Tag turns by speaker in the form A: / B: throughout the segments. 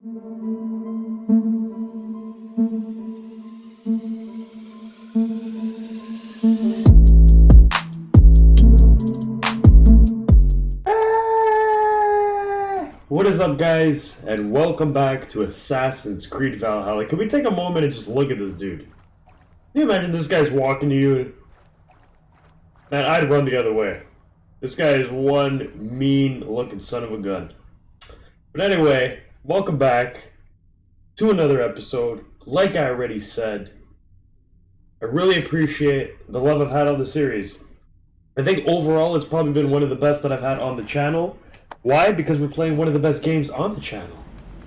A: What is up, guys, and welcome back to Assassin's Creed Valhalla. Can we take a moment and just look at this dude? Can you imagine this guy's walking to you? Man, I'd run the other way. This guy is one mean-looking son of a gun. But anyway, welcome back to another episode. Like I already said, I really appreciate the love I've had on the series. I think overall it's probably been one of the best that I've had on the channel. Why? Because we're playing one of the best games on the channel.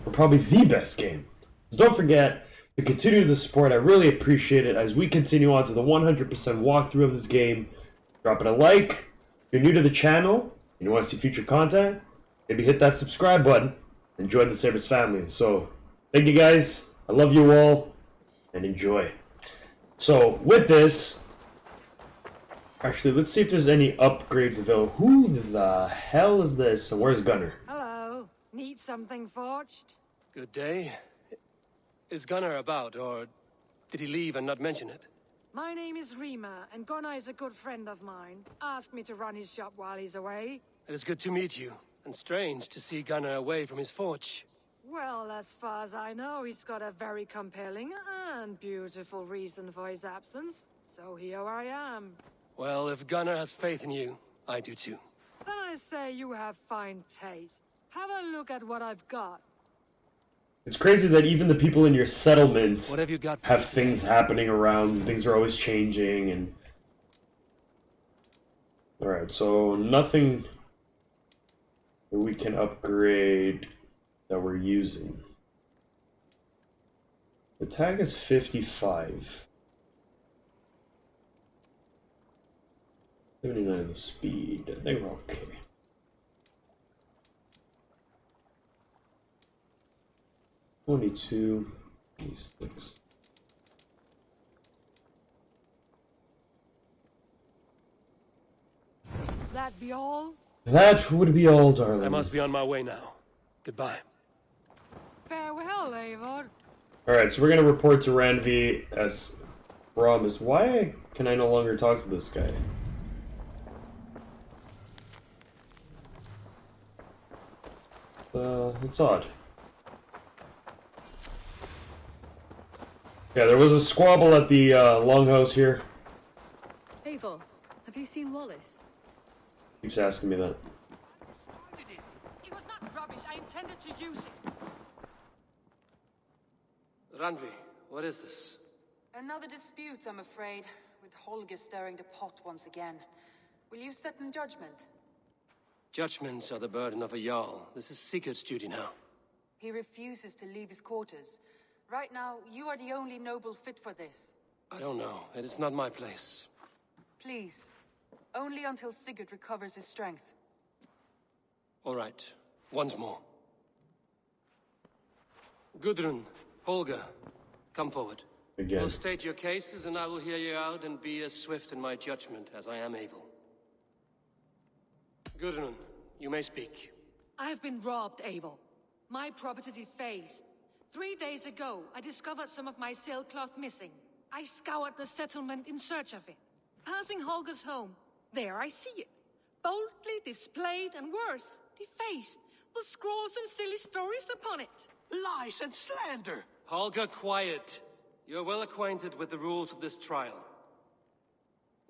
A: Or probably the best game. So don't forget to continue the support. I really appreciate it as we continue on to the 100% walkthrough of this game. Drop it a like. If you're new to the channel and you want to see future content, maybe hit that subscribe button and join the Sabrez family. So, thank you guys. I love you all. And enjoy. So, with this... Actually, let's see if there's any upgrades available. Who the hell is this? And where's Gunnar?
B: Hello. Need something forged?
C: Good day. Is Gunnar about, or did he leave and not mention it?
B: My name is Rima, and Gunnar is a good friend of mine. Asked me to run his shop while he's away.
C: It is good to meet you, and strange to see Gunnar away from his forge.
B: Well, as far as I know, he's got a very compelling and beautiful reason for his absence. So here I am.
C: Well, if Gunnar has faith in you, I do too.
B: Then I say you have fine taste. Have a look at what I've got.
A: It's crazy that even the people in your settlement
C: What have you got for
A: have
C: me
A: things
C: today?
A: happening around. Things are always changing, and... Alright, so nothing that we can upgrade that we're using. The tag is 55. 79 the speed. I think we're okay. 22, 26.
B: That be all?
A: That would be all, darling.
C: I must be on my way now. Goodbye.
B: Farewell, Eivor.
A: Alright, so we're gonna report to Ranvi as promised. Why can I no longer talk to this guy? It's odd. Yeah, there was a squabble at the longhouse here.
D: Eivor, have you seen Wallace?
A: Keeps asking me that.
B: It was not rubbish. I intended to use it.
C: Ranvi, what is this?
E: Another dispute, I'm afraid, with Holger stirring the pot once again. Will you sit in judgment?
C: Judgments are the burden of a Jarl. This is Sigurd's duty now.
E: He refuses to leave his quarters. Right now, you are the only noble fit for this.
C: I don't know. It is not my place.
E: Please. Only until Sigurd recovers his strength.
C: All right. Once more. Gudrun, Holger, come forward.
A: Again.
C: You'll state your cases, and I will hear you out and be as swift in my judgment as I am able. Gudrun, you may speak.
B: I have been robbed, Eivor. My property defaced. 3 days ago, I discovered some of my sailcloth missing. I scoured the settlement in search of it. Passing Holger's home, there I see it. Boldly displayed and worse, defaced, with scrawls and silly stories upon it.
F: Lies and slander!
C: Holger, quiet. You're well acquainted with the rules of this trial.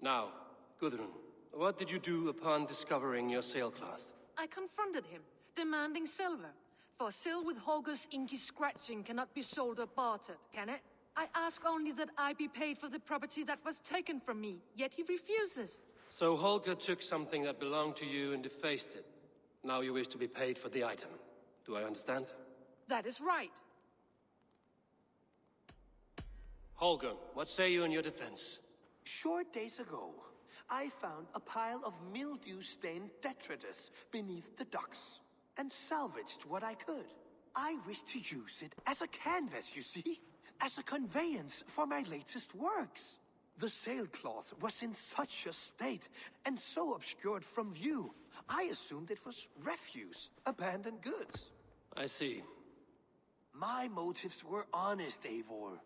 C: Now, Gudrun, what did you do upon discovering your sailcloth?
B: I confronted him, demanding silver. For sil with Holger's inky scratching cannot be sold or bartered, can it? I ask only that I be paid for the property that was taken from me, yet he refuses.
C: So Holger took something that belonged to you and defaced it. Now you wish to be paid for the item. Do I understand?
B: That is right.
C: Holger, what say you in your defense?
F: Short days ago, I found a pile of mildew-stained detritus beneath the docks, and salvaged what I could. I wish to use it as a canvas, you see? As a conveyance for my latest works. The sailcloth was in such a state, and so obscured from view, I assumed it was refuse, abandoned goods.
C: I see.
F: My motives were honest, Eivor.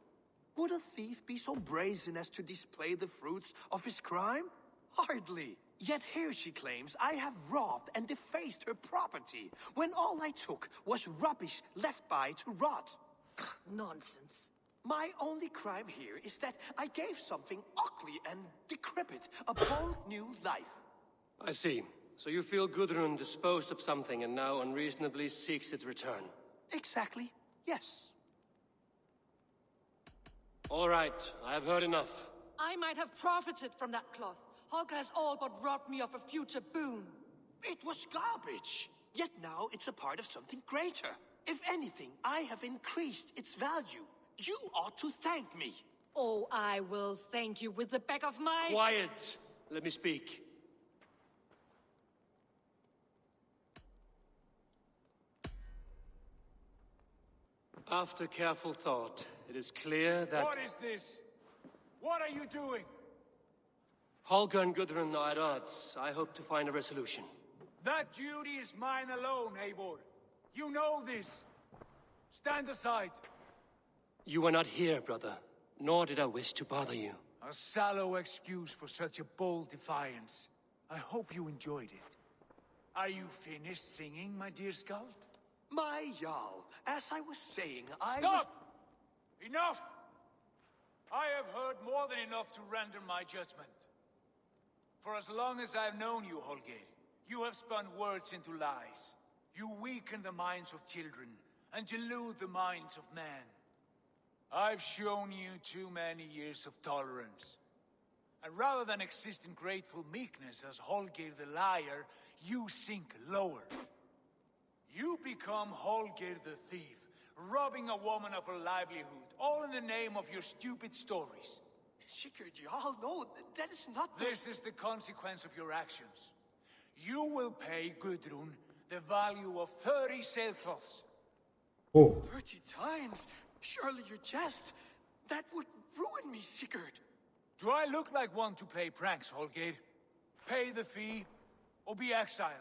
F: Would a thief be so brazen as to display the fruits of his crime? Hardly. Yet here she claims I have robbed and defaced her property, when all I took was rubbish left by to rot.
B: Nonsense.
F: My only crime here is that I gave something ugly and decrepit a bold new life.
C: I see. So you feel Gudrun disposed of something and now unreasonably seeks its return.
F: Exactly, yes.
C: All right, I have heard enough.
B: I might have profited from that cloth. Holger has all but robbed me of a future boon.
F: It was garbage. Yet now it's a part of something greater. If anything, I have increased its value. You ought to thank me.
B: Oh, I will thank you with the back of my...
C: Quiet! Let me speak. After careful thought, it is clear that...
G: What is this? What are you doing?
C: Holger and Gudrun are at odds. I hope to find a resolution.
G: That duty is mine alone, Eivor. You know this. Stand aside.
C: You were not here, brother. Nor did I wish to bother you.
G: A sallow excuse for such a bold defiance. I hope you enjoyed it. Are you finished singing, my dear Skald?
F: My Jarl, as I was saying,
G: Stop! Enough! I have heard more than enough to render my judgment. For as long as I've known you, Holger, you have spun words into lies. You weaken the minds of children and delude the minds of men. I've shown you too many years of tolerance. And rather than exist in grateful meekness as Holger the liar, you sink lower. You become Holger the thief, robbing a woman of her livelihood, all in the name of your stupid stories.
F: Sigurd, Jarl, no, that is not the...
G: This is the consequence of your actions. You will pay Gudrun the value of 30 sailcloths.
A: Oh.
F: 30 times? Surely you jest. That would ruin me, Sigurd.
G: Do I look like one to play pranks, Holger? Pay the fee, or be exiled.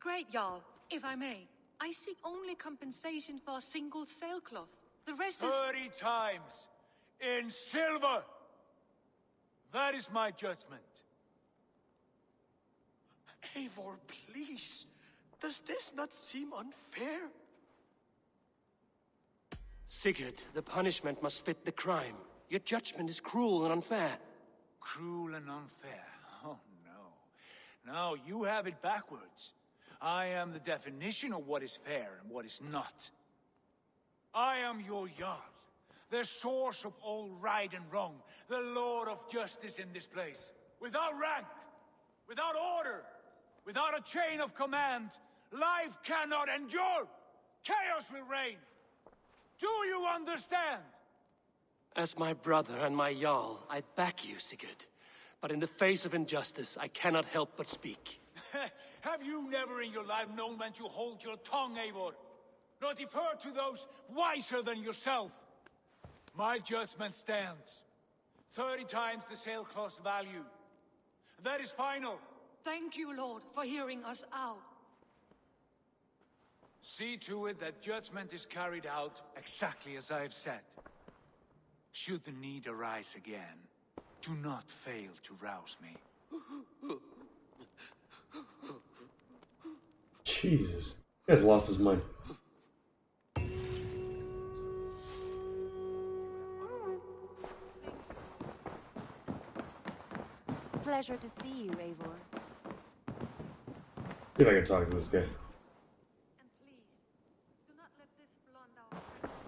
B: Great, Jarl. If I may, I seek only compensation for a single sailcloth. The rest is...
G: 30 times! In silver! That is my judgment.
F: Eivor, please. Does this not seem unfair?
C: Sigurd, the punishment must fit the crime. Your judgment is cruel and unfair.
G: Cruel and unfair? Oh, no. No, you have it backwards. I am the definition of what is fair and what is not. I am your Jarl, the source of all right and wrong, the Lord of justice in this place. Without rank, without order, without a chain of command, life cannot endure. Chaos will reign. Do you understand?
C: As my brother and my Jarl, I back you, Sigurd. But in the face of injustice, I cannot help but speak.
G: Have you never in your life known when to hold your tongue, Eivor? Nor defer to those wiser than yourself? My judgment stands. 30 times the sailcloth's value. That is final.
B: Thank you, Lord, for hearing us out.
G: See to it that judgment is carried out exactly as I have said. Should the need arise again, do not fail to rouse me.
A: Jesus. He has lost his mind.
H: Pleasure to see you, Eivor.
A: See if I can talk to this guy.
B: And please, do not let this blunt our friendship.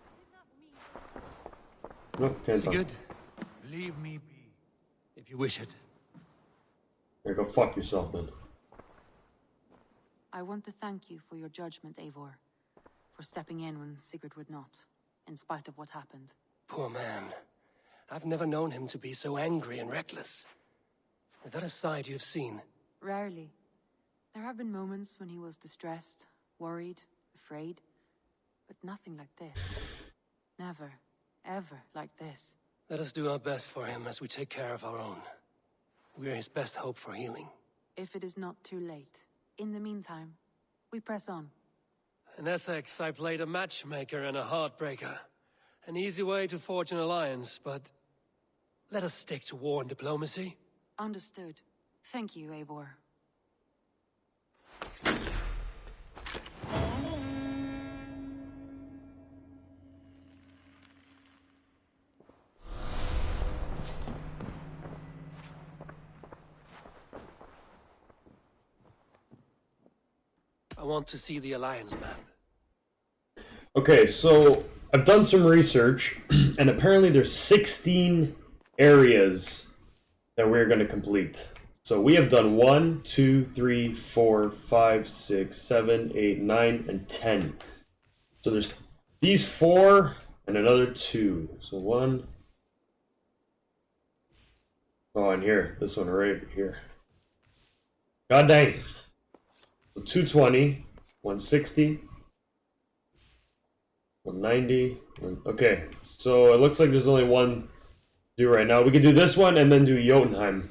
B: I did not mean...
A: Nope, can't
C: Sigurd,
A: talk.
G: Leave me be.
C: if you wish it.
A: Yeah, go fuck yourself then.
E: I want to thank you for your judgment, Eivor. For stepping in when Sigurd would not, in spite of what happened.
C: Poor man. I've never known him to be so angry and reckless. Is that a side you've seen?
E: Rarely. There have been moments when he was distressed, worried, afraid. But nothing like this. Never, ever like this.
C: Let us do our best for him as we take care of our own. We are his best hope for healing.
E: If it is not too late. In the meantime, we press on.
C: In Essex, I played a matchmaker and a heartbreaker. An easy way to forge an alliance, but let us stick to war and diplomacy.
E: Understood. Thank you, Eivor.
C: I want to see the alliance map.
A: Okay, so I've done some research, and apparently there's 16 areas that we're going to complete. So we have done 1, 2, 3, 4, 5, 6, 7, 8, 9, and 10. So there's these 4 and another 2. So 1. Oh, and here, this one right here. God dang. So 220, 160, 190. Okay, so it looks like there's only one to do right now. We can do this one and then do Jotunheim.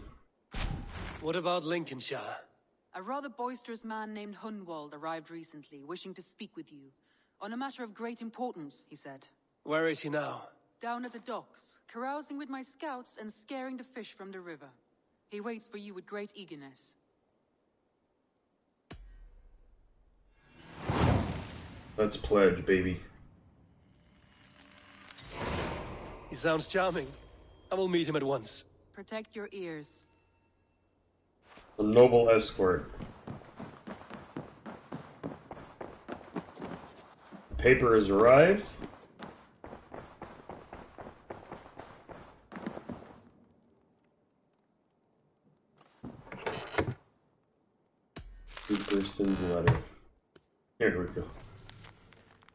C: What about Lincolnshire?
E: A rather boisterous man named Hunwald arrived recently, wishing to speak with you. On a matter of great importance, he said.
C: Where is he now?
E: Down at the docks, carousing with my scouts and scaring the fish from the river. He waits for you with great eagerness.
A: Let's pledge, baby.
C: He sounds charming. I will meet him at once.
E: Protect your ears.
A: A noble escort. Paper has arrived. Two person's letter. Here we go.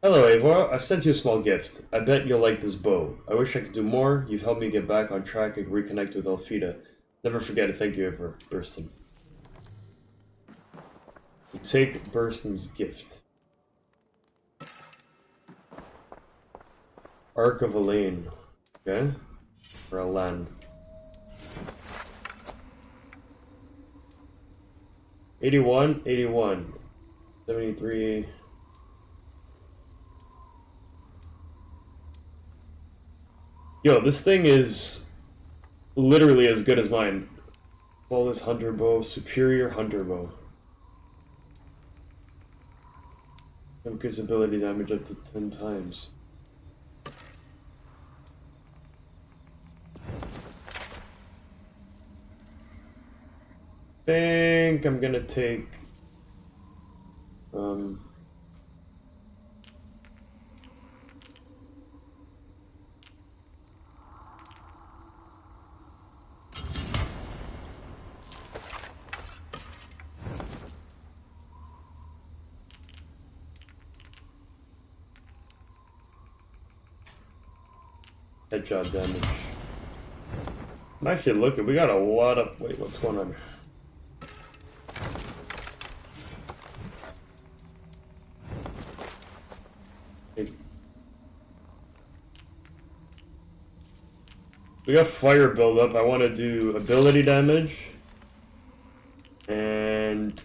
A: Hello, Eivor. I've sent you a small gift. I bet you'll like this bow. I wish I could do more. You've helped me get back on track and reconnect with Elfida. Never forget it. Thank you, Eivor. Burston. Take Burston's gift. Ark of Elaine. Okay. Or Alan. 81, 81. 73. Yo, this thing is literally as good as mine. Flawless hunter bow, superior hunter bow. Increase ability damage up to 10 times. Think I'm gonna take headshot damage. I'm actually looking, we got a lot of... Wait, what's going on? We got fire buildup. I want to do ability damage and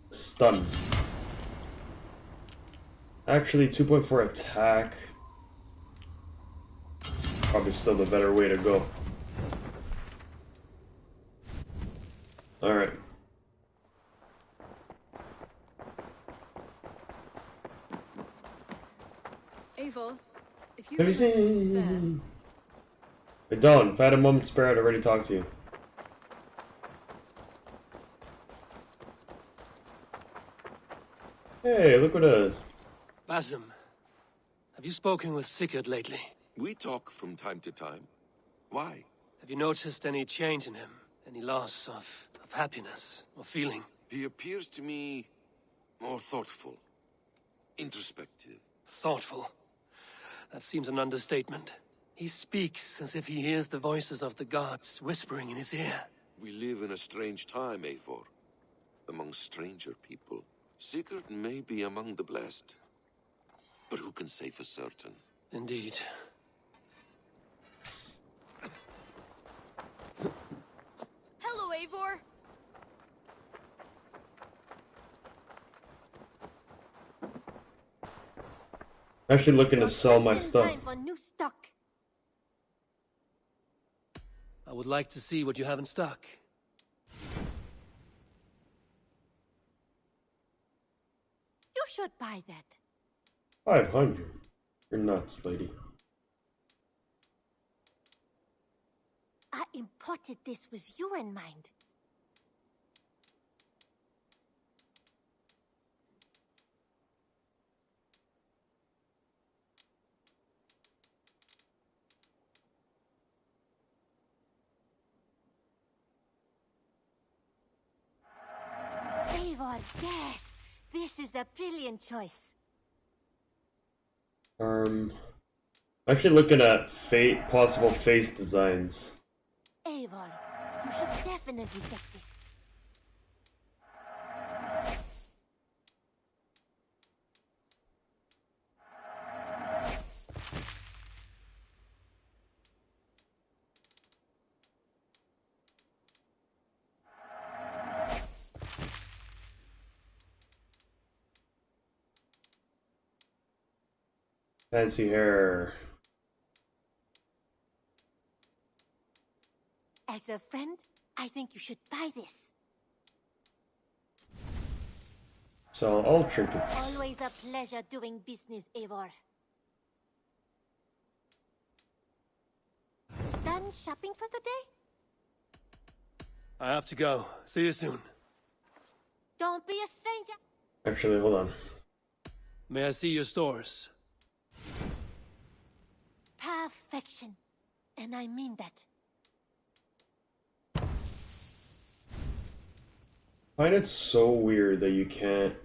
A: stun. Actually, 2.4 attack. Probably still the better way to go. Alright.
D: Eivor, if you
A: Have you
D: have a moment to spare,
A: seen... I don't. If I had a moment spare, I'd already talk to you. Hey, look what a...
C: Basim, have you spoken with Sigurd lately?
I: We talk from time to time. Why?
C: Have you noticed any change in him? Any loss of happiness or feeling?
I: He appears to me more thoughtful, introspective.
C: Thoughtful. That seems an understatement. He speaks as if he hears the voices of the gods whispering in his ear.
I: We live in a strange time, Eivor. Among stranger people. Sigurd may be among the blessed. But who can say for certain?
C: Indeed.
D: hello, Eivor.
A: Actually looking to sell my
H: Just in
A: stuff.
H: time for new stock.
C: I would like to see what you have in stock.
H: You should buy that.
A: 500. You're nuts, lady.
H: I imported this with you in mind. Eivor, yes! This is a brilliant choice.
A: Actually looking at possible face designs.
H: Eivor, you should definitely get this.
A: Fancy hair.
H: As a friend, I think you should buy this.
A: Sell all trinkets.
H: Always a pleasure doing business, Eivor. Done shopping for the day?
C: I have to go. See you soon.
H: Don't be a stranger.
A: Actually, hold on.
C: May I see your stores?
H: Perfection. And I mean that.
A: I find it so weird that you can't.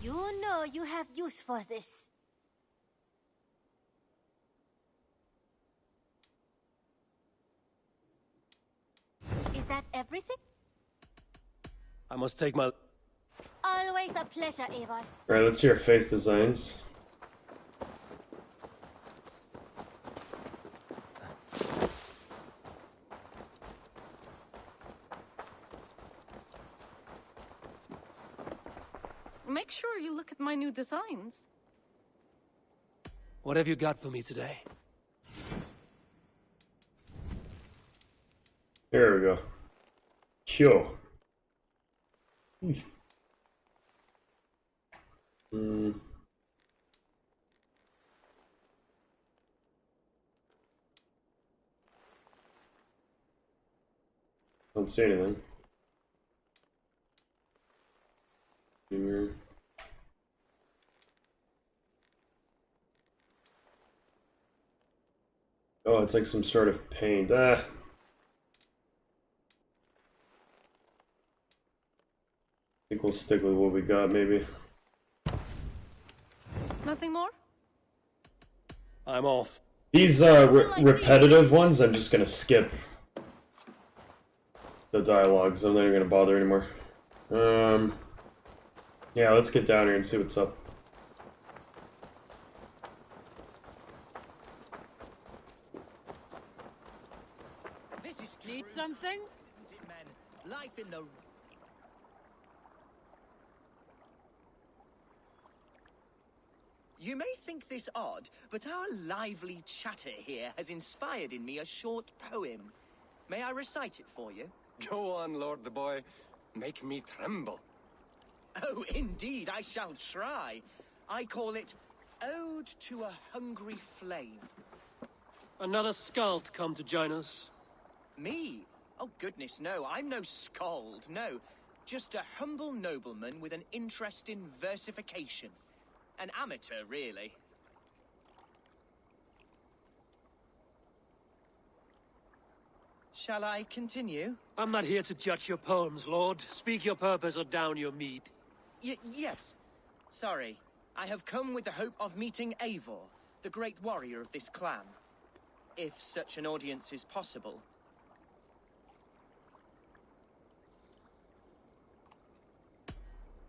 H: You know you have use for this. Is that everything?
C: I must take my...
H: Always a pleasure, Eivor.
A: Alright, let's see your face designs.
B: Make sure you look at my new designs.
C: What have you got for me today?
A: Here we go. Kyo. Don't see anything. Here. Oh, it's like some sort of paint. I think we'll stick with what we got, maybe.
B: Nothing more?
C: I'm off.
A: These repetitive ones, I'm just gonna skip the dialogues. I'm not even gonna bother anymore. Yeah, let's get down here and see what's up.
D: Need something?
J: Life in the... You may think this odd, but our lively chatter here has inspired in me a short poem. May I recite it for you?
C: Go on, Lord the Boy. Make me tremble.
J: Oh, indeed, I shall try. I call it Ode to a Hungry Flame.
C: Another skald come to join us.
J: Me? Oh, goodness, no, I'm no skald, no. Just a humble nobleman with an interest in versification. An amateur, really. Shall I continue?
C: I'm not here to judge your poems, Lord. Speak your purpose or down your mead.
J: Yes. Sorry. I have come with the hope of meeting Eivor, the great warrior of this clan. If such an audience is possible.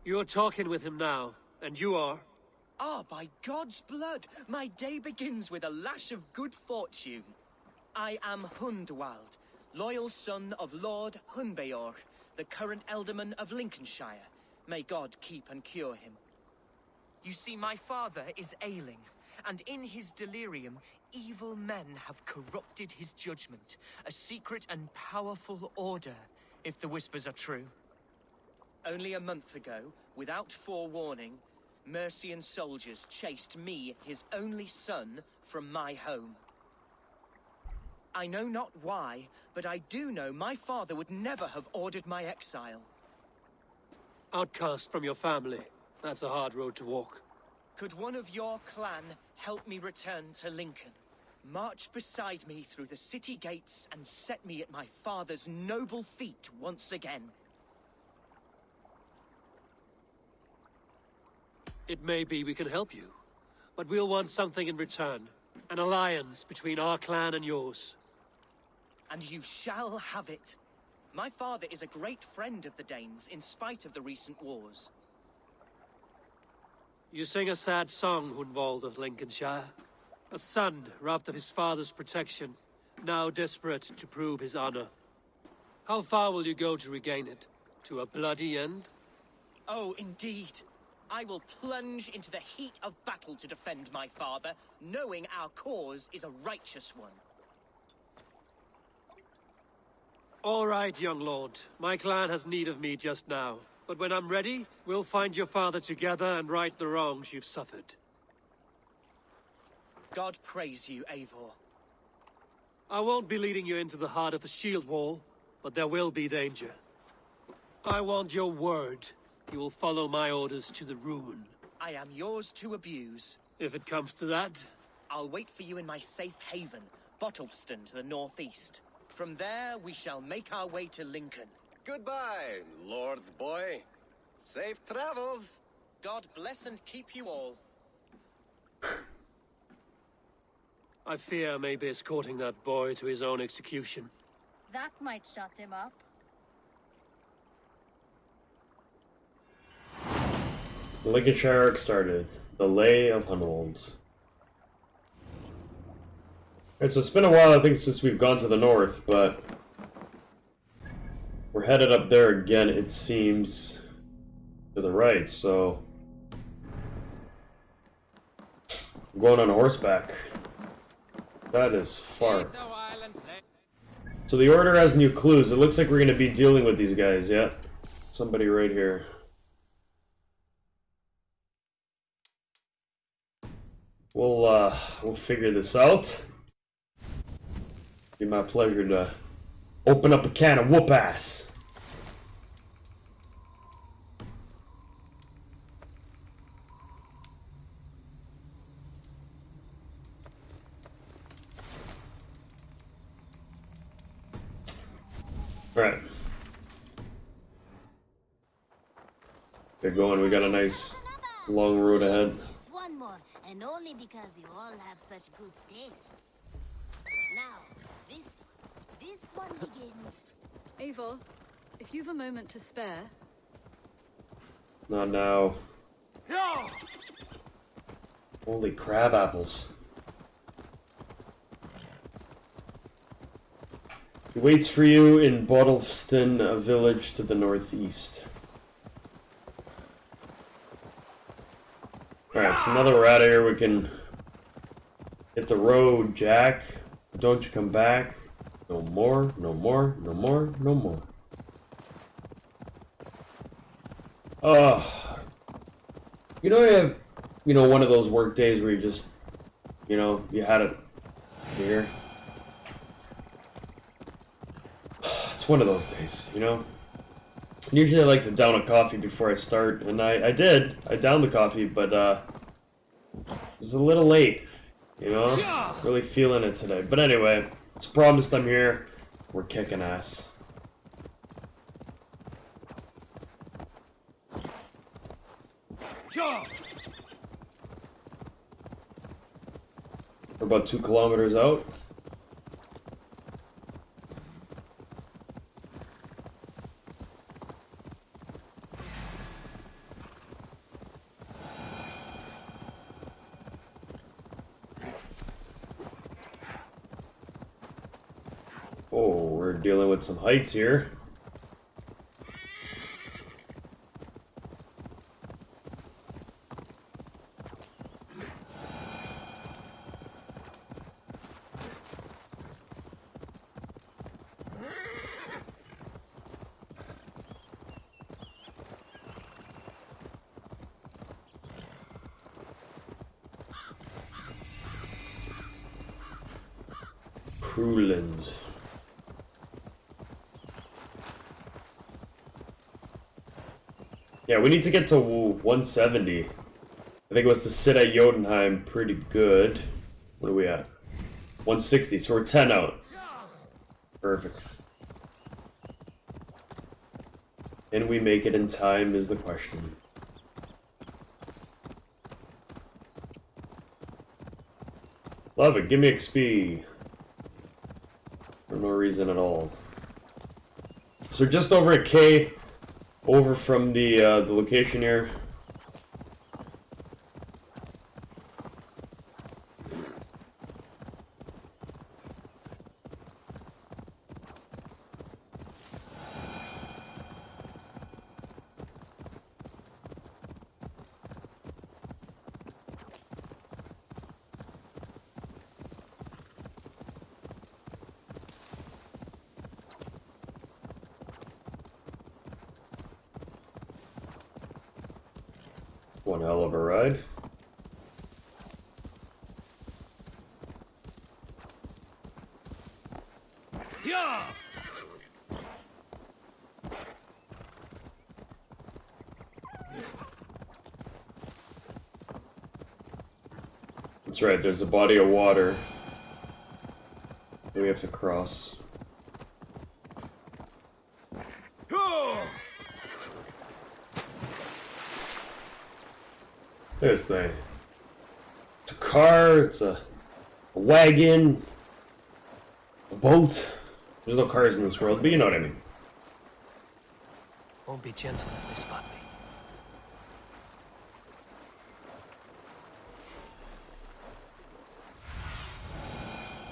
C: You're talking with him now, and you are?
J: Ah, by God's blood, my day begins with a lash of good fortune. I am Hundwald, loyal son of Lord Hunbeor, the current Ealdorman of Lincolnshire, May God keep and cure him. You see, my father is ailing, and in his delirium, evil men have corrupted his judgment. A secret and powerful order, if the whispers are true. Only a month ago, without forewarning, Mercian soldiers chased me, his only son, from my home. I know not why, but I do know my father would never have ordered my exile.
C: Outcast from your family. That's a hard road to walk.
J: Could one of your clan help me return to Lincoln? March beside me through the city gates and set me at my father's noble feet once again.
C: It may be we can help you, but we'll want something in return. An alliance between our clan and yours.
J: And you shall have it. My father is a great friend of the Danes, in spite of the recent wars.
C: You sing a sad song, Hunwald of Lincolnshire. A son robbed of his father's protection, now desperate to prove his honor. How far will you go to regain it? To a bloody end?
J: Oh, indeed. I will plunge into the heat of battle to defend my father, knowing our cause is a righteous one.
C: All right, young lord. My clan has need of me just now. But when I'm ready, we'll find your father together and right the wrongs you've suffered.
J: God praise you, Eivor.
C: I won't be leading you into the heart of the shield wall, but there will be danger. I want your word. You will follow my orders to the ruin.
J: I am yours to abuse.
C: If it comes to that.
J: I'll wait for you in my safe haven, Bottleston to the northeast. From there, we shall make our way to Lincoln.
K: Goodbye, Lord boy. Safe travels.
J: God bless and keep you all.
C: I fear I may be escorting that boy to his own execution.
H: That might shut him up.
A: The Lincolnshire arc started. The Lay of Hunwald. Alright, so it's been a while, I think, since we've gone to the north, but we're headed up there again, it seems, to the right, so I'm going on horseback. That is far. So the Order has new clues. It looks like we're going to be dealing with these guys, yeah? Somebody right here. We'll figure this out. Be my pleasure to open up a can of whoop ass. Alright. Get going, we got a nice long road ahead.
H: Yes, one more, and only because you all have such good taste. Now, this one begins.
D: Eivor, if you've a moment to spare.
A: Not now.
G: No!
A: Holy crab apples. He waits for you in Bottleston, a village to the northeast. Alright, so now that we're out of here, we can hit the road, Jack. Don't you come back. No more, no more, no more, no more. You know, you have, one of those work days where you just, you had it here. It's one of those days, Usually I like to down a coffee before I start, and I did. I downed the coffee, but it was a little late, Really feeling it today. But anyway, it's promised I'm here. We're kicking ass. We're about 2 kilometers out. Oh, we're dealing with some heights here. Coolant. Yeah, we need to get to 170. I think it was to sit at Jotunheim pretty good. What are we at? 160, so we're 10 out. Perfect. Can we make it in time is the question. Love it, give me XP. For no reason at all. So just over a K over from the location here. One hell of a ride.
C: Yeah!
A: That's right, there's a body of water that we have to cross. This thing. It's a car, it's a wagon, a boat. There's no cars in this world, but you know what I mean.
C: Won't be gentle if they spot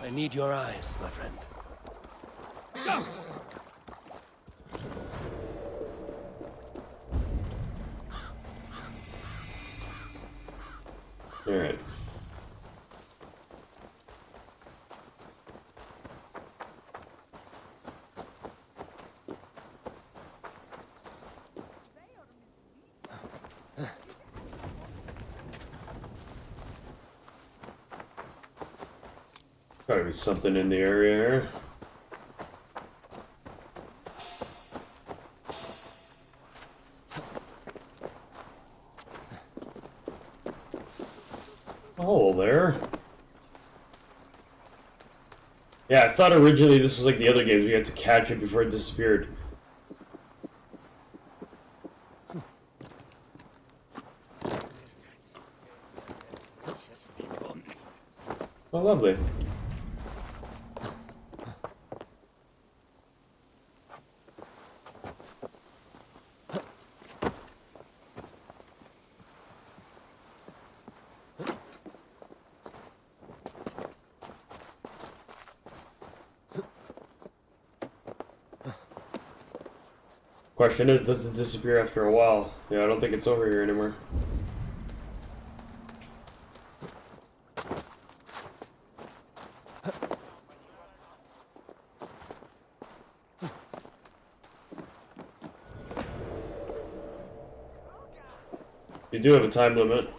C: me. I need your eyes, my friend. Go!
A: Alright. Gotta be something in the area here. Oh, there. Yeah, I thought originally this was like the other games. We had to catch it before it disappeared. Oh, lovely. Question is, does it disappear after a while? Yeah, I don't think it's over here anymore. You do have a time limit.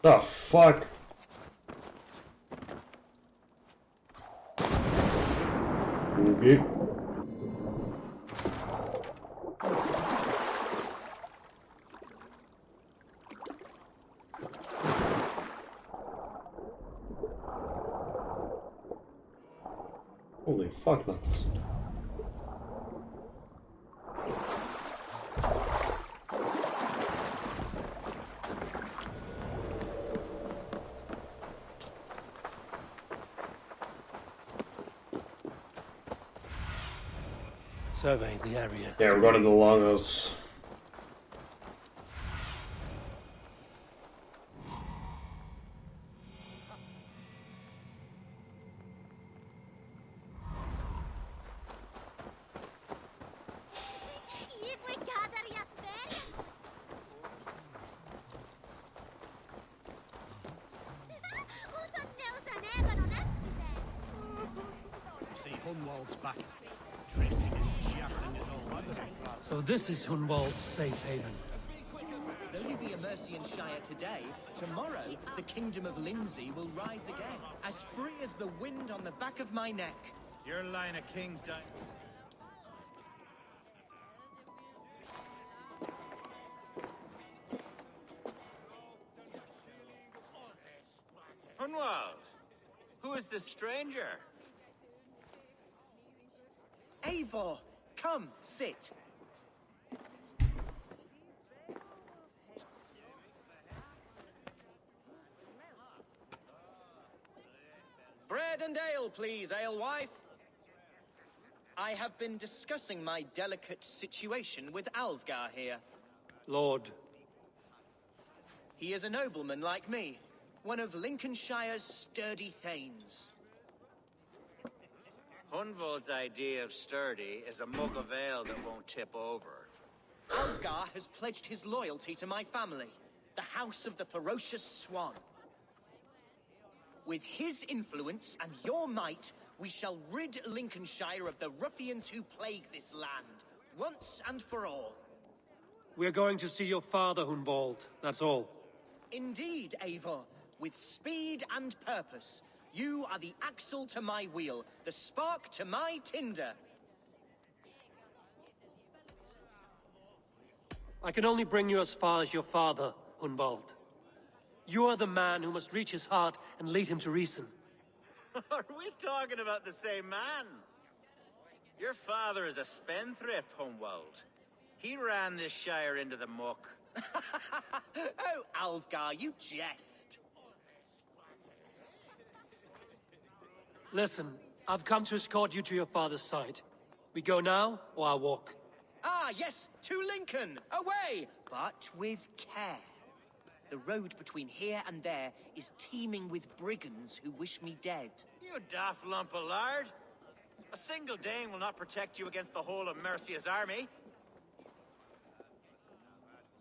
A: Oh, fuck. Okay. Holy fuck, nuts.
C: Survey the area.
A: Yeah, we're going to the longhouse.
C: So this is Hunwald's safe haven.
J: Though you be a Mercian Shire today, tomorrow the Kingdom of Lindsay will rise again, as free as the wind on the back of my neck.
G: Your line of kings don't...
L: Hunwald, who is this stranger?
J: Eivor, come, sit. Bread and ale, please, alewife. I have been discussing my delicate situation with Alvgar here.
C: Lord.
J: He is a nobleman like me, one of Lincolnshire's sturdy thanes.
L: Hunwald's idea of sturdy is a mug of ale that won't tip over.
J: Alvgar has pledged his loyalty to my family, the House of the Ferocious Swan. With his influence and your might, we shall rid Lincolnshire of the ruffians who plague this land, once and for all.
C: We're going to see your father, Hunwald. That's all.
J: Indeed, Eivor. With speed and purpose, you are the axle to my wheel, the spark to my tinder.
C: I can only bring you as far as your father, Hunwald. You are the man who must reach his heart and lead him to reason.
L: Are we talking about the same man? Your father is a spendthrift, Hunwald. He ran this shire into the muck.
J: Oh, Alvgar, you jest.
C: Listen, I've come to escort you to your father's side. We go now, or I walk?
J: Ah, yes, to Lincoln! Away! But with care. The road between here and there is teeming with brigands who wish me dead.
L: You daft lump of lard. A single Dane will not protect you against the whole of Mercia's army.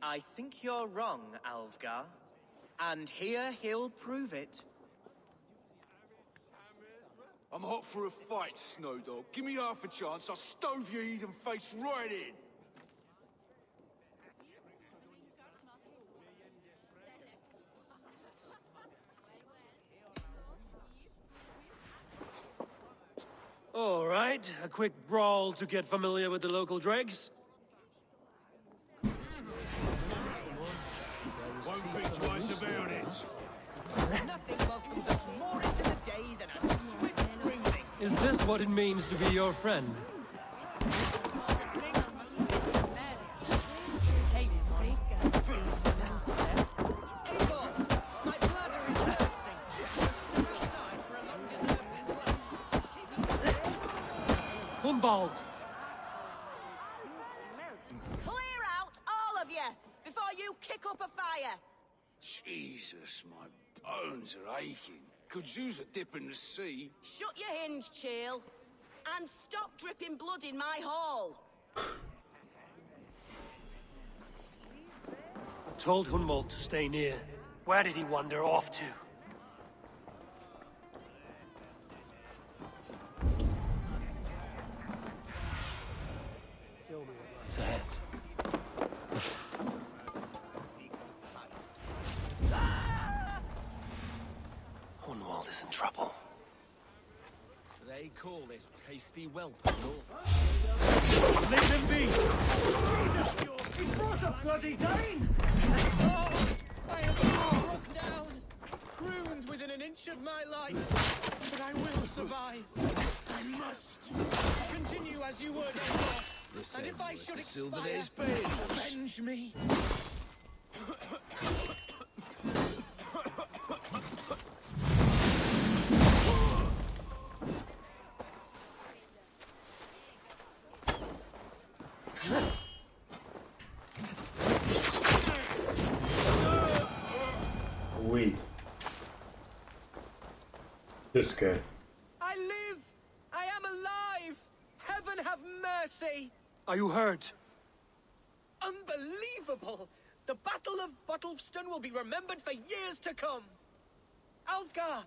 J: I think you're wrong, Alvgar. And here he'll prove it.
F: I'm hot for a fight, Snowdog. Give me half a chance, I'll stove your heathen face right in.
C: All right, a quick brawl to get familiar with the local dregs.
F: Won't think twice about it.
J: Nothing welcomes us more into the day than a swift brooding.
C: Is this what it means to be your friend?
J: Eivor, my bladder is thirsting. Step outside for a long-deserved slush.
C: Hunwald!
M: Clear out, all of you, before you kick up a fire.
F: Jesus, my bones are aching. Could use a dip in the sea.
M: Shut your hinge, Chill, and stop dripping blood in my hall.
C: I told Hunwald to stay near. Where did he wander off to? It's ahead. Hunwald is in trouble.
F: They call this pasty whelp.
C: Leave him be!
J: He brought a bloody Dane! Oh, I have been struck down, crooned within an inch of my life, but I will survive. I must. Continue as you would, Eivor. And if I should expire, avenge me.
A: Wait. This guy.
J: I live! I am alive! Heaven have mercy!
C: Are you hurt?
J: Unbelievable! The Battle of Bottleston will be remembered for years to come! Alvgar,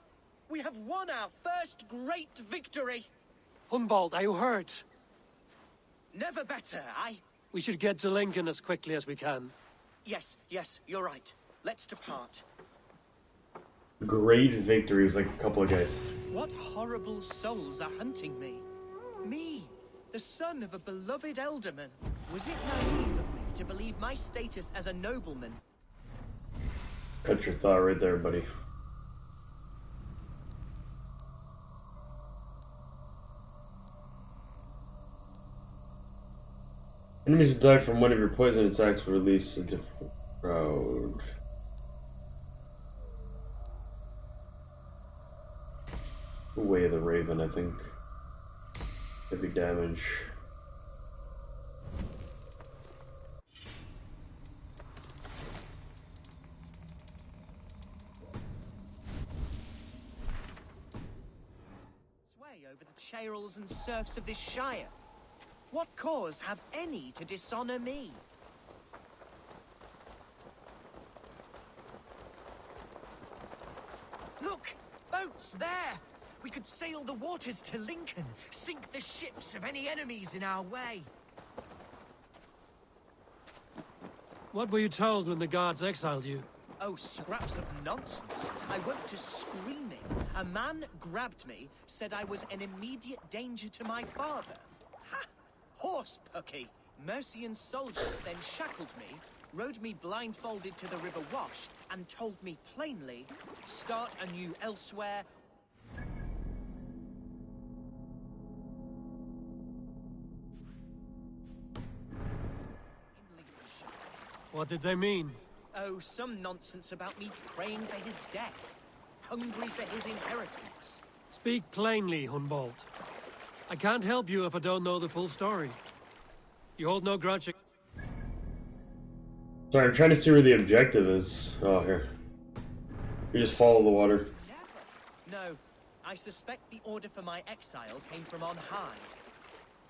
J: we have won our first great victory!
C: Humboldt, are you hurt?
J: Never better,
C: We should get to Lincoln as quickly as we can.
J: Yes, you're right. Let's depart.
A: Great victory. It was like a couple of guys.
J: What horrible souls are hunting me? Me, the son of a beloved elderman. Was it naive of me to believe my status as a nobleman?
A: Cut your thought right there, buddy. Enemies who die from one of your poison attacks will release a different crowd. Way of the Raven, I think. Heavy damage.
J: Sway over the churls and serfs of this shire. What cause have any to dishonor me? Look! Boats there! We could sail the waters to Lincoln, sink the ships of any enemies in our way.
C: What were you told when the guards exiled you?
J: Oh, scraps of nonsense. I woke to screaming. A man grabbed me, said I was an immediate danger to my father. Ha! Horse pucky! Mercian soldiers then shackled me, rode me blindfolded to the River Wash, and told me plainly, start anew elsewhere.
C: What did they mean?
J: Oh, some nonsense about me praying for his death, hungry for his inheritance.
C: Speak plainly, Humboldt. I can't help you if I don't know the full story. You hold no grudge.
A: Sorry, I'm trying to see where the objective is. Oh, here. You just follow the water.
J: Never. No, I suspect the order for my exile came from on high.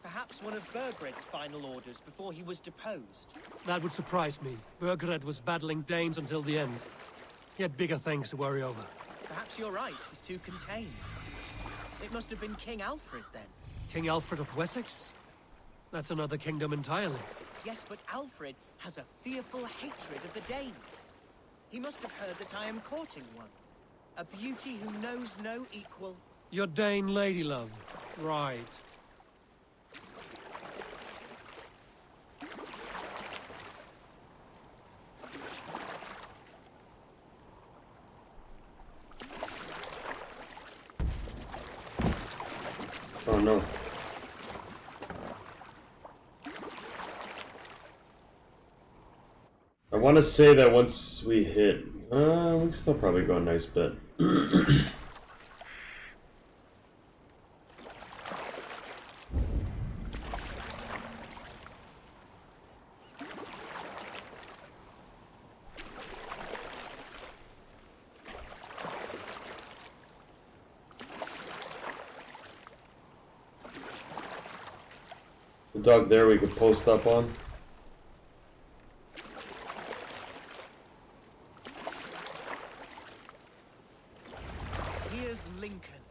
J: Perhaps one of Burgred's final orders before he was deposed.
C: That would surprise me. Burgred was battling Danes until the end. He had bigger things to worry over.
J: Perhaps you're right, he's too contained. It must have been King Alfred, then.
C: King Alfred of Wessex? That's another kingdom entirely.
J: Yes, but Alfred has a fearful hatred of the Danes. He must have heard that I am courting one. A beauty who knows no equal.
C: Your Dane lady love. Right.
A: Oh no. I want to say that once we hit... we can still probably go a nice bit. The dog there we could post up on.
J: Here's Lincoln,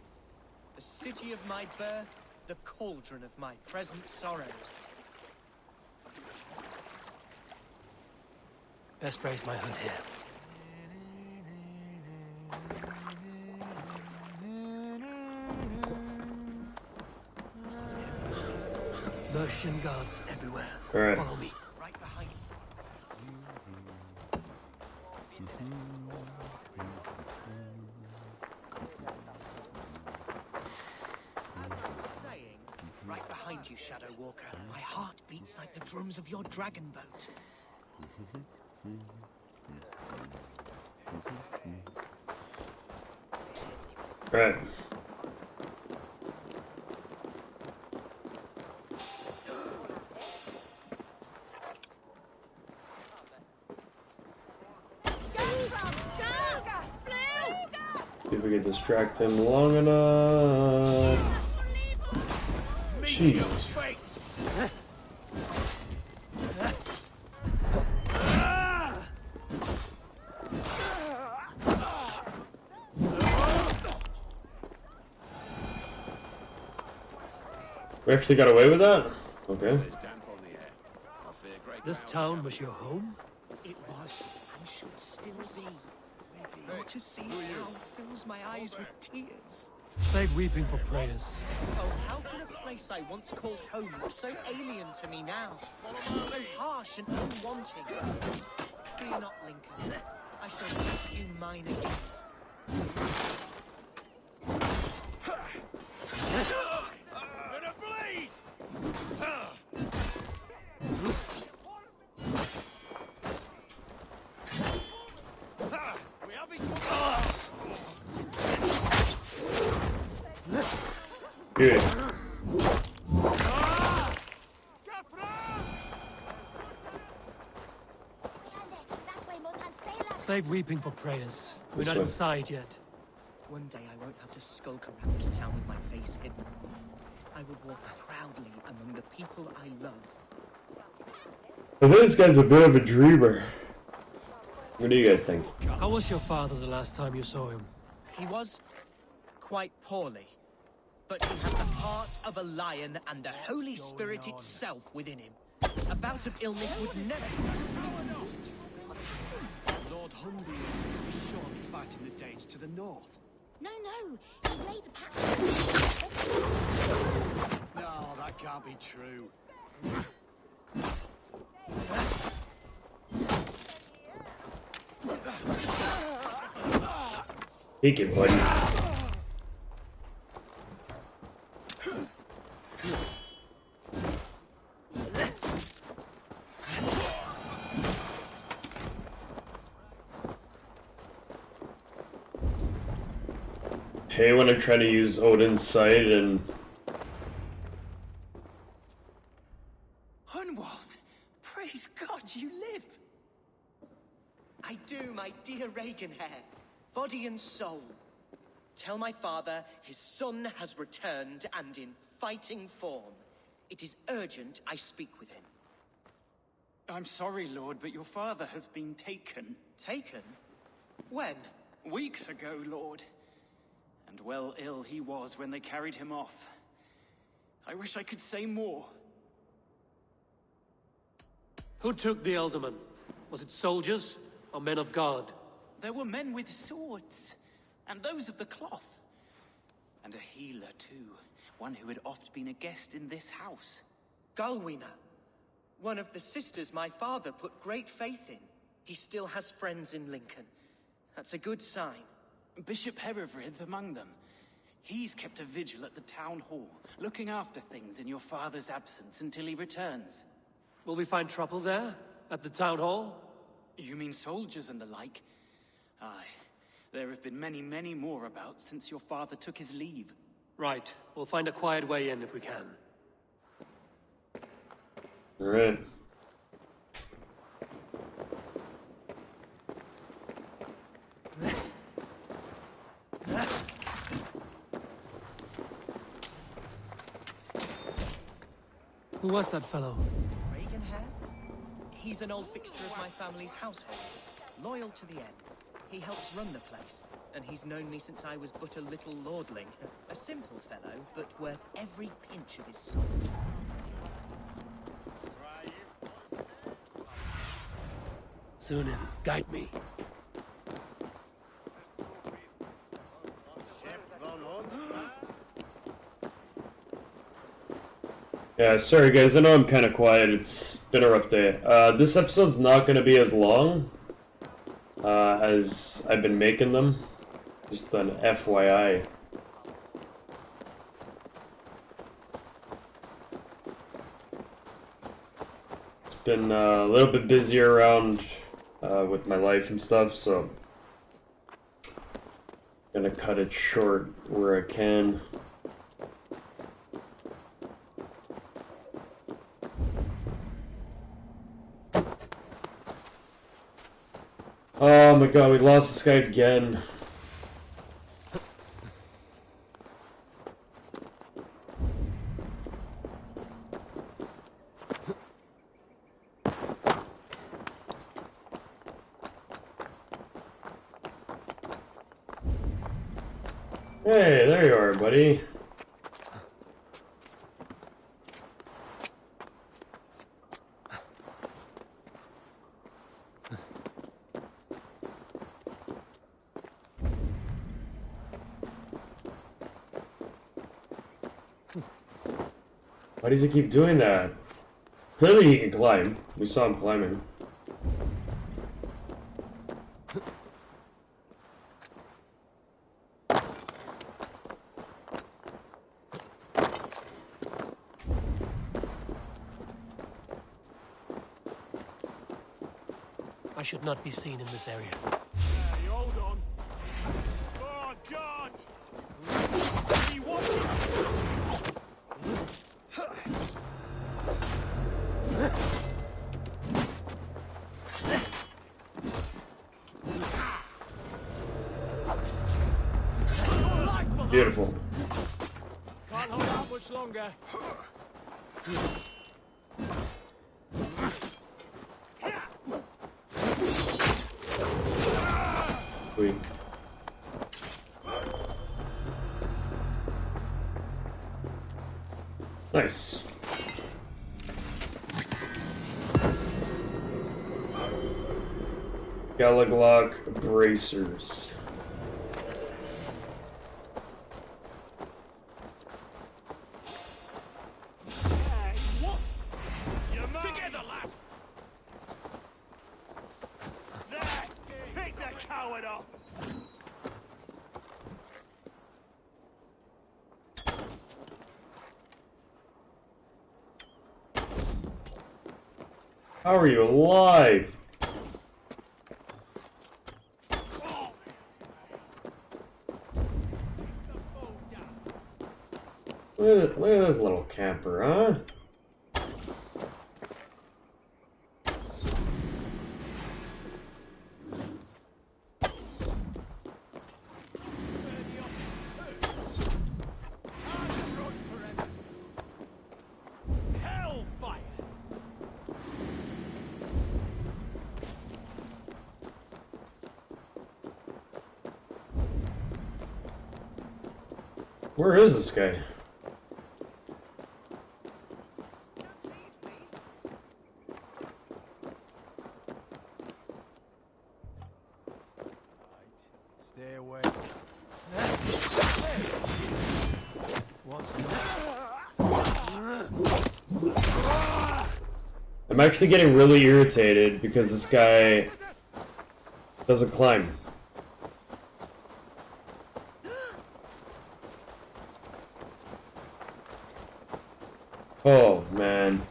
J: the city of my birth, the cauldron of my present sorrows.
C: Best raise my hood here. Mercian guards everywhere.
A: All right.
C: Follow me.
J: Right behind As I was saying, right behind you, Shadow Walker. My heart beats like the drums of your dragon boat.
A: All right. See if we can distract him long enough. Jeez. We actually got away with that? Okay.
C: This town was your home?
J: It was, and should still be. Not to see now fills my eyes with tears.
C: Save weeping for prayers.
J: Oh, how can a place I once called home look so alien to me now? So harsh and unwanting. Fear not, Lincoln. I shall make you mine again.
G: Gonna bleed! We have each
A: Good.
C: Save weeping for prayers. We're
A: This
C: not
A: way.
C: inside yet.
J: One day I won't have to skulk around this town with my face hidden. I will walk proudly among the people I love.
A: I think this guy's a bit of a dreamer. What do you guys think?
C: How was your father the last time you saw him?
J: He was quite poorly, but he has the heart of a lion and the Holy Spirit itself within him. A bout of illness would never...
N: Lord Humby is surely fighting the Danes to the north.
H: No, he's made a pact.
N: No, that can't be true.
A: Take it, buddy. Hey, when I'm trying to use Odin's sight and...
J: Hunwald, praise God you live! I do, my dear Regenhair, body and soul. Tell my father his son has returned and in fighting form. It is urgent I speak with him.
N: I'm sorry, Lord, but your father has been taken.
J: Taken? When?
N: Weeks ago, Lord. And well ill he was when they carried him off. I wish I could say more.
C: Who took the Elderman? Was it soldiers or men of God?
N: There were men with swords, and those of the cloth. And a healer, too. One who had oft been a guest in this house.
J: Galwina, one of the sisters my father put great faith in. He still has friends in Lincoln. That's a good sign.
N: Bishop Herefrith among them. He's kept a vigil at the town hall, looking after things in your father's absence until he returns.
C: Will we find trouble there? At the town hall?
N: You mean soldiers and the like? Aye. There have been many, many more about since your father took his leave.
C: Right. We'll find a quiet way in if we can.
A: Alright.
C: Who was that fellow?
J: Regenhair? He's an old fixture of my family's household. Loyal to the end. He helps run the place, and he's known me since I was but a little lordling. A simple fellow, but worth every pinch of his salt.
C: Sunan, guide me.
A: Yeah, sorry guys, I know I'm kind of quiet, it's been a rough day. This episode's not going to be as long as I've been making them. Just an FYI. It's been a little bit busier around with my life and stuff, so I'm gonna cut it short where I can. Oh my god, we lost this guy again. Hey, there you are, buddy. Why does he keep doing that? Clearly he can climb. We saw him climbing.
C: I should not be seen in this area.
G: Hey, hold on. Oh, God! He watching?
A: Beautiful.
G: Can't hold out much longer.
A: Sweet. Nice. Galaglock bracers.
G: Hey, what? Together, lad! There! Pick the coward up!
A: How are you alive? Look at this little camper, huh?
G: Hellfire!
A: Where is this guy?
G: Stay away. What's
A: I'm actually getting really irritated because this guy doesn't climb. Oh, man.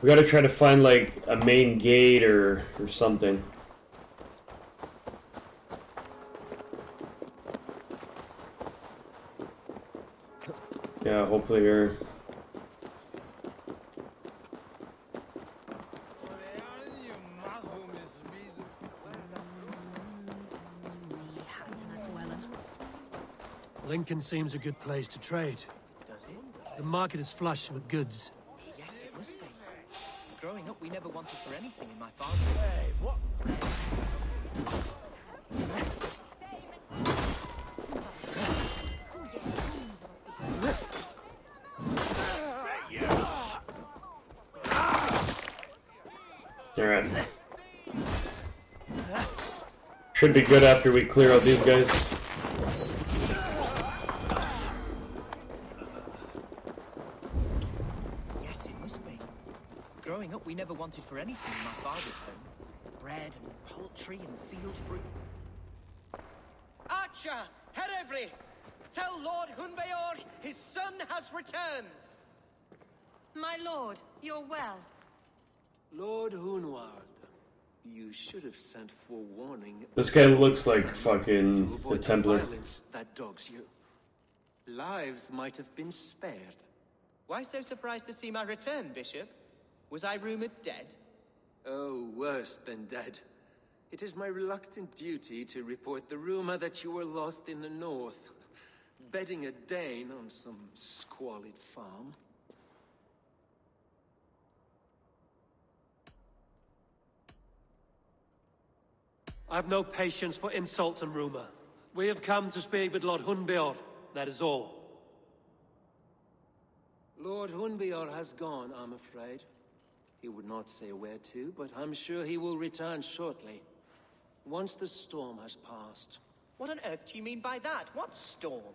A: We gotta try to find, like, a main gate or something. Yeah, hopefully here.
C: Lincoln seems a good place to trade.
J: Does it?
C: The market is flush with goods.
J: Yes, it must be. Growing up, we never wanted for anything in my father's. Hey, what?
A: Alright. Should be good after we clear out these guys.
J: Yes, it must be. Growing up, we never wanted for anything in my father's home. Bread and poultry and field fruit.
O: Archer, Herevryth, tell Lord Hunbeor his son has returned.
D: My lord, you're well.
P: Lord Hunward, you should have sent forewarning.
A: This guy looks like fucking
P: to
A: a
P: avoid
A: Templar.
P: the violence that dogs you. Lives might have been spared.
J: Why so surprised to see my return, Bishop? Was I rumored dead?
P: Oh, worse than dead. It is my reluctant duty to report the rumor that you were lost in the north, bedding a Dane on some squalid farm.
C: I've no patience for insult and rumor. We have come to speak with Lord Hunbeor, that is all.
P: Lord Hunbeor has gone, I'm afraid. He would not say where to, but I'm sure he will return shortly. Once the storm has passed.
J: What on earth do you mean by that? What storm?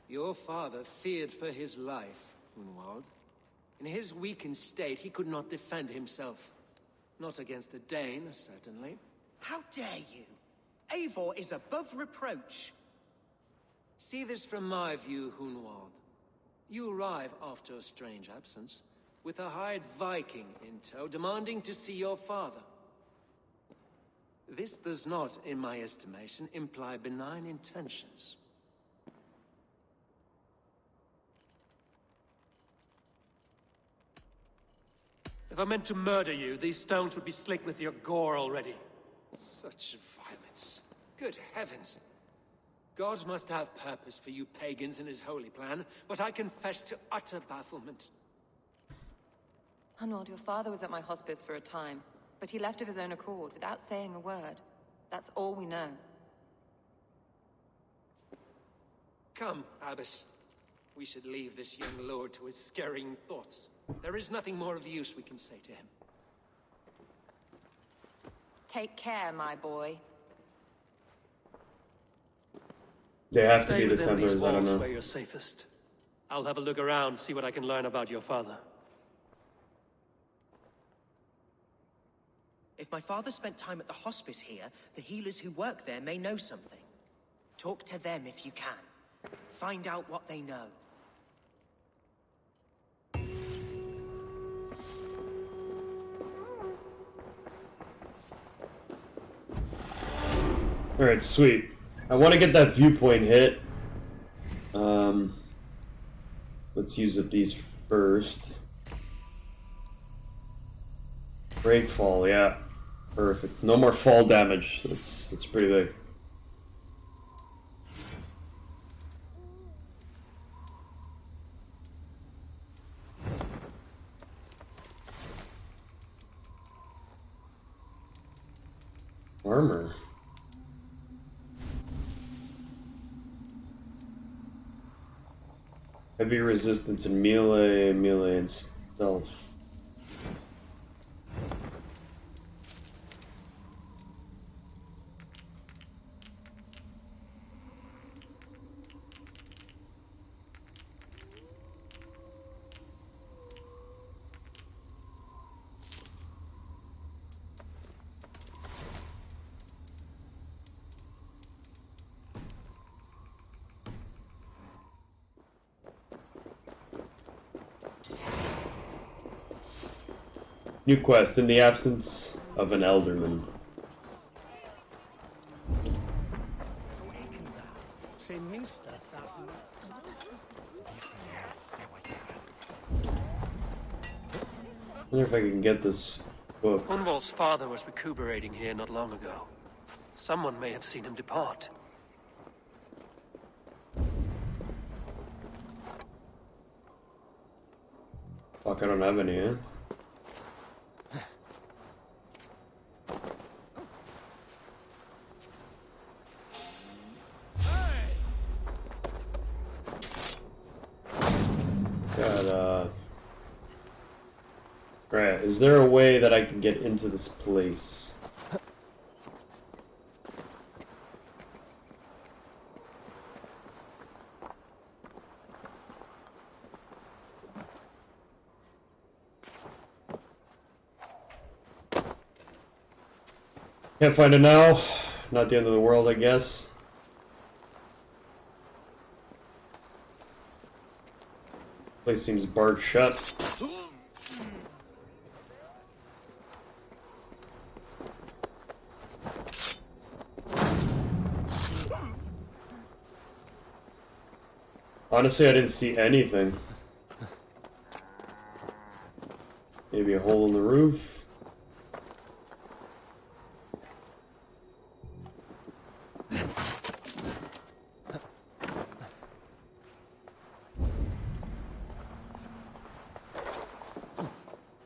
P: Your father feared for his life, Hunwald. In his weakened state, he could not defend himself. Not against a Dane, certainly.
J: How dare you? Eivor is above reproach.
P: See this from my view, Hunwald. You arrive after a strange absence, with a hired Viking in tow, demanding to see your father. This does not, in my estimation, imply benign intentions.
C: If I meant to murder you, these stones would be slick with your gore already.
P: Such violence. Good heavens. God must have purpose for you pagans in his holy plan, but I confess to utter bafflement.
E: Hunwald, your father was at my hospice for a time, but he left of his own accord without saying a word. That's all we know.
P: Come, Abbess. We should leave this young lord to his scurrying thoughts. There is nothing more of use we can say to him.
E: Take care, my boy.
A: They have to
C: Stay
A: be the
C: within these
A: Templars, I don't
C: walls
A: know.
C: where you're safest. I'll have a look around, see what I can learn about your father.
J: If my father spent time at the hospice here, the healers who work there may know something. Talk to them if you can. Find out what they know.
A: Alright, sweet. I want to get that viewpoint hit. Let's use up these first. Break fall, yeah. Perfect. No more fall damage. That's pretty big. Armor. Heavy resistance in melee, melee and stealth. New quest, in the absence of an elderman. I wonder if I can get this book.
C: Hunwald's father was recuperating here not long ago. Someone may have seen him depart.
A: Fuck, I don't have any, eh? Right, is there a way that I can get into this place? Can't find it now. Not the end of the world, I guess. Place seems barred shut. Honestly, I didn't see anything. Maybe a hole in the roof.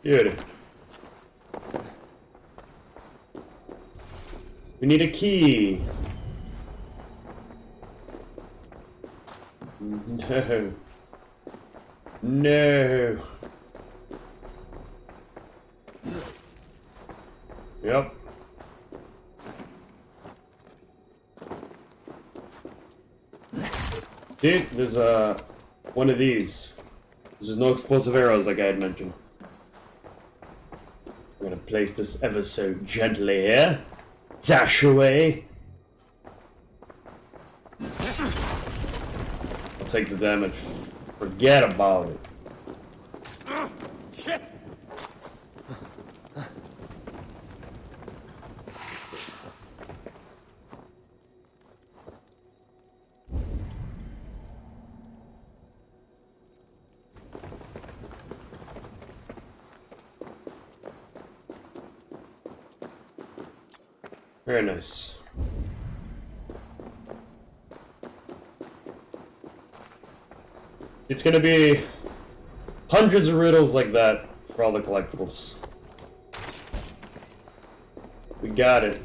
A: Beauty. We need a key. No. No. Yep. See, there's one of these. There's no explosive arrows like I had mentioned. I'm gonna place this ever so gently here. Dash away. I'll take the damage. Forget about it.
C: Shit!
A: Very nice. It's gonna be hundreds of riddles like that for all the collectibles. We got it.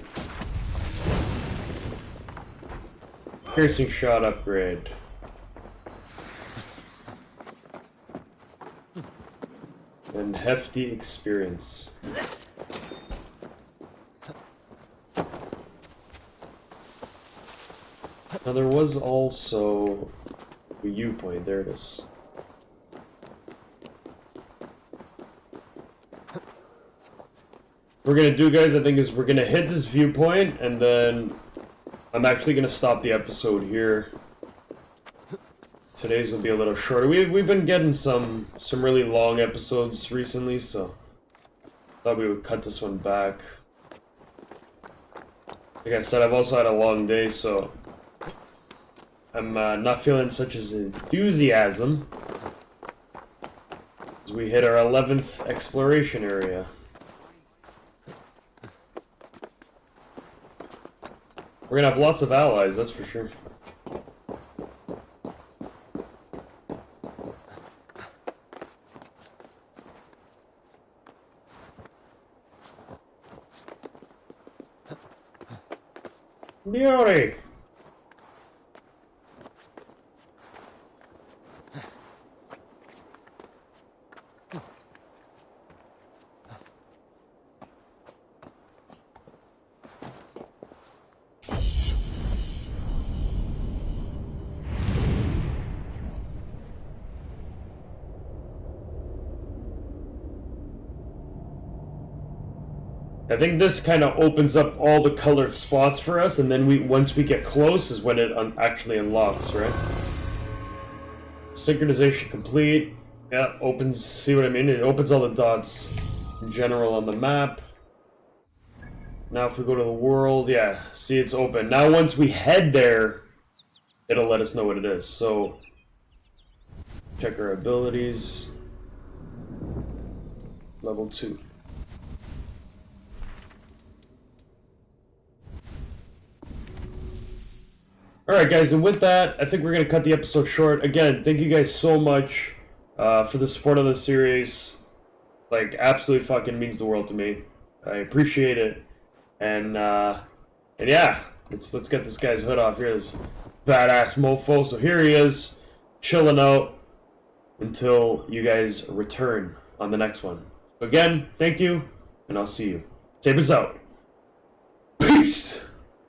A: Piercing shot upgrade. And hefty experience. Now there was also a viewpoint. There it is. What we're gonna do, guys, I think, is we're gonna hit this viewpoint, and then I'm actually gonna stop the episode here. Today's will be a little shorter. We've been getting some really long episodes recently, so thought we would cut this one back. Like I said, I've also had a long day, so I'm not feeling such as enthusiasm as we hit our 11th exploration area. We're gonna have lots of allies, that's for sure. Beauty! I think this kind of opens up all the colored spots for us, and then once we get close is when it actually unlocks, right? Synchronization complete. Yeah, opens, see what I mean? It opens all the dots in general on the map. Now if we go to the world, yeah, see, it's open. Now once we head there, it'll let us know what it is. So, check our abilities. Level 2. Alright guys, and with that, I think we're going to cut the episode short. Again, thank you guys so much for the support of the series. Like, absolutely fucking means the world to me. I appreciate it. And yeah, let's get this guy's hood off here, this badass mofo. So here he is, chilling out until you guys return on the next one. So again, thank you, and I'll see you. Sabrez out. Peace!